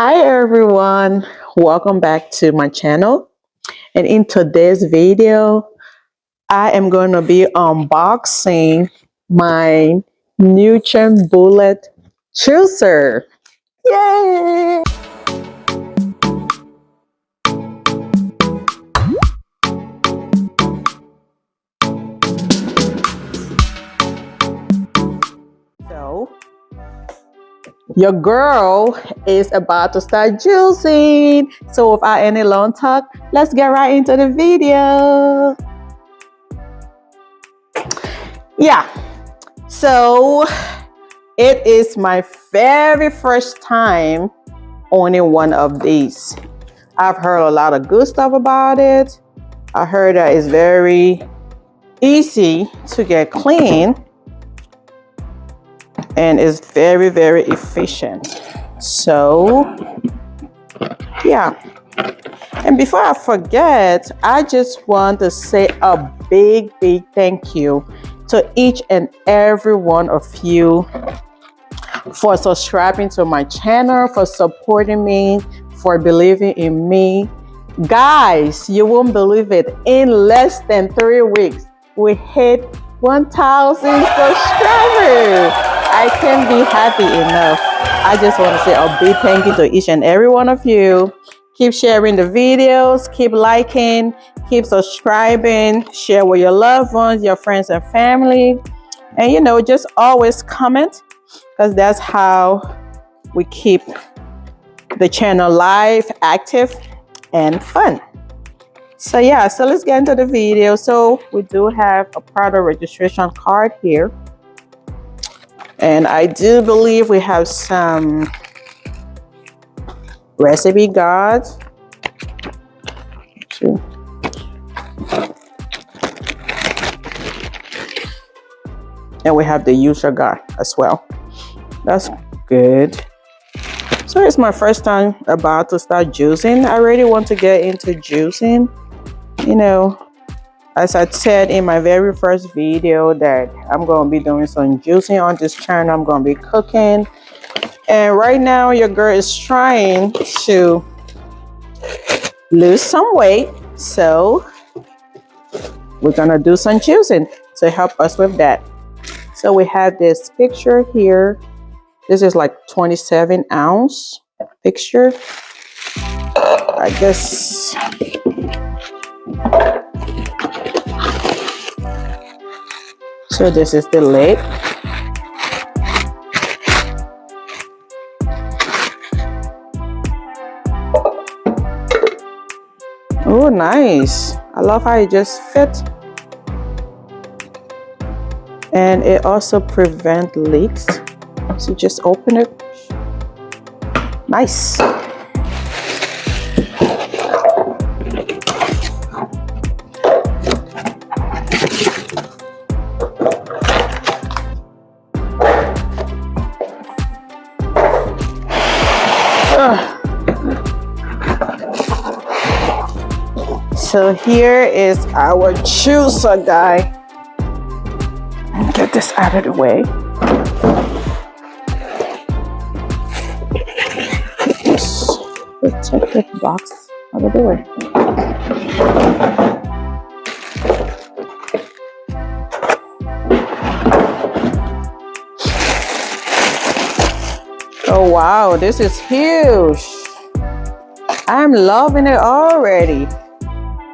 Hi everyone, welcome back to my channel. And in today's video, I am going to be unboxing my Nutribullet juicer. Yay! So, your girl is about to start juicing. So without any long talk, let's get right into the video. Yeah, so it is my very first time owning one of these. I've heard a lot of good stuff about it. I heard that it's very easy to get clean and it's very, very efficient. So yeah, and before I forget, I just want to say a big thank you to each and every one of you for subscribing to my channel, for supporting me, for believing in me. Guys, you won't believe it, in less than 3 weeks we hit 1,000 subscribers. I can't be happy enough. I just want to say a big thank you to each and every one of you. Keep sharing the videos, keep liking, keep subscribing, share with your loved ones, your friends and family. And just always comment, because that's how we keep the channel live, active, and fun. So yeah, so let's get into the video. So we do have a product registration card here. And I do believe we have some recipe guides. And we have the user guide as well. That's good. So it's my first time about to start juicing. I really want to get into juicing. As I said in my very first video that I'm going to be doing some juicing on this channel. I'm going to be cooking. And right now your girl is trying to lose some weight. So we're going to do some juicing to help us with that. So we have this picture here. This is like 27-ounce picture. I guess. So this is the lid. Oh, nice. I love how it just fits. And it also prevents leaks. So just open it. Nice. So here is our juicer guy. Get this out of the way. Get this protective box out of the way. Oh wow, this is huge. I'm loving it already.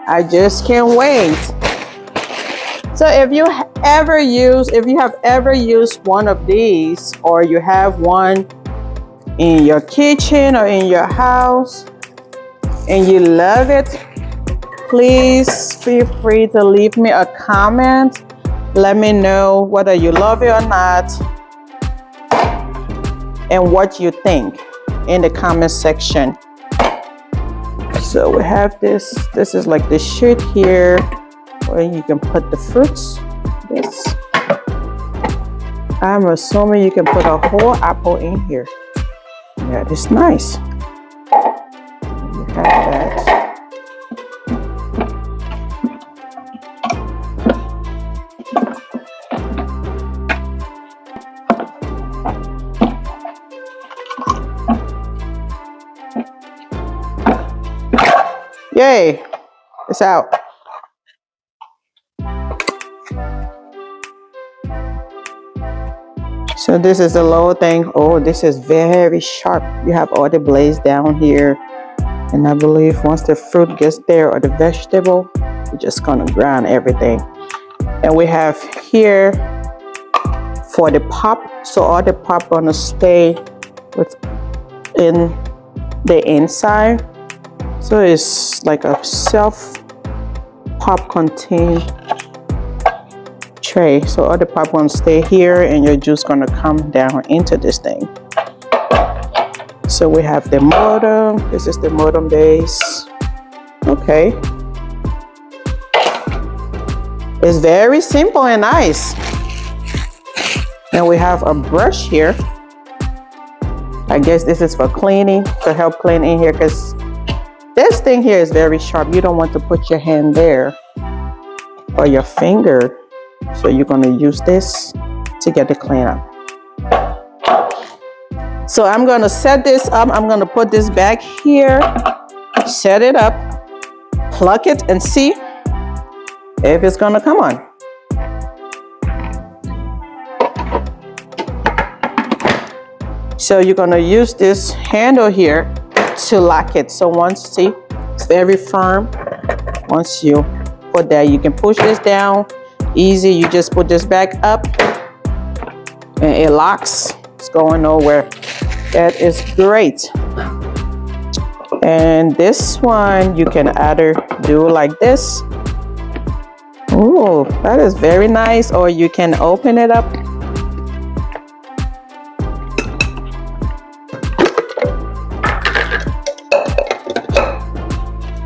I just can't wait. So if you have ever used one of these, or you have one in your kitchen or in your house and you love it, please feel free to leave me a comment. Let me know whether you love it or not and what you think in the comment section. So we have this is like the sheet here where you can put the fruits. This, I'm assuming you can put a whole apple in here. Yeah, it's nice. You have that. Yay, it's out. So this is the lower thing. Oh, this is very sharp. You have all the blades down here. And I believe once the fruit gets there or the vegetable, you're just gonna grind everything. And we have here for the pop. So all the pop gonna stay within the inside. So it's like a self pop contained tray. So all the pop gonna stay here and your juice gonna come down into this thing. So we have the modem. This is the modem base. Okay. It's very simple and nice. And we have a brush here. I guess this is for cleaning, to help clean in here, because this thing here is very sharp. You don't want to put your hand there or your finger. So you're going to use this to get the clean up. So I'm going to set this up. I'm going to put this back here, set it up, plug it, and see if it's going to come on. So you're going to use this handle here to lock it. So once, see, it's very firm. Once you put that, you can push this down easy. You just put this back up and it locks. It's going nowhere. That is great. And this one you can either do like this. Oh, that is very nice. Or you can open it up.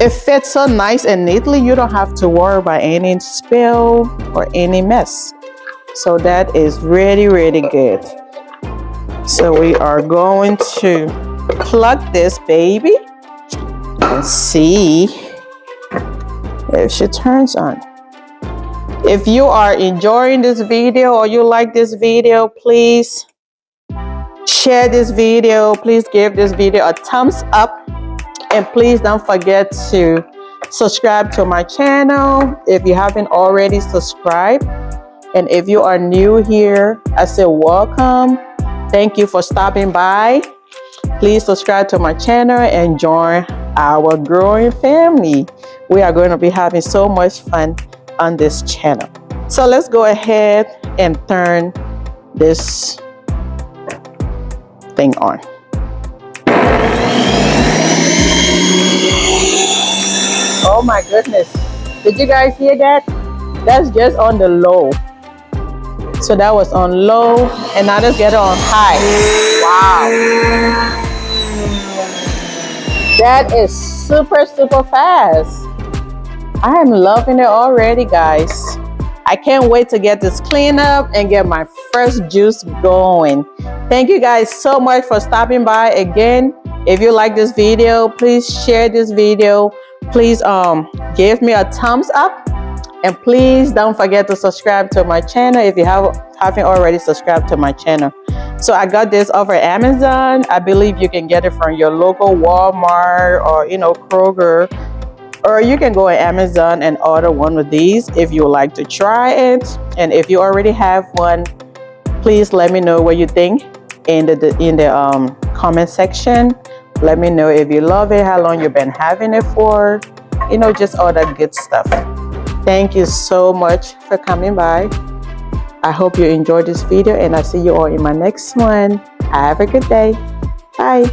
It fits so nice and neatly. You don't have to worry about any spill or any mess. So that is really, really good. So we are going to plug this baby and see if she turns on. If you are enjoying this video or you like this video, please share this video. Please give this video a thumbs up. And please don't forget to subscribe to my channel if you haven't already subscribed. And if you are new here, I say welcome. Thank you for stopping by. Please subscribe to my channel and join our growing family. We are going to be having so much fun on this channel. So let's go ahead and turn this thing on. Oh my goodness. Did you guys hear that? That's just on the low. So that was on low and now let's get it on high. Wow. That is super, super fast. I am loving it already, guys. I can't wait to get this cleaned up and get my first juice going. Thank you guys so much for stopping by again. If you like this video, please share this video. Please give me a thumbs up, and please don't forget to subscribe to my channel if you haven't already subscribed to my channel. So I got this over Amazon. I believe you can get it from your local Walmart or Kroger, or you can go on Amazon and order one of these if you would like to try it. And if you already have one, please let me know what you think in the comment section. Let me know if you love it, how long you've been having it for, just all that good stuff. Thank you so much for coming by. I hope you enjoyed this video and I'll see you all in my next one. Have a good day. Bye.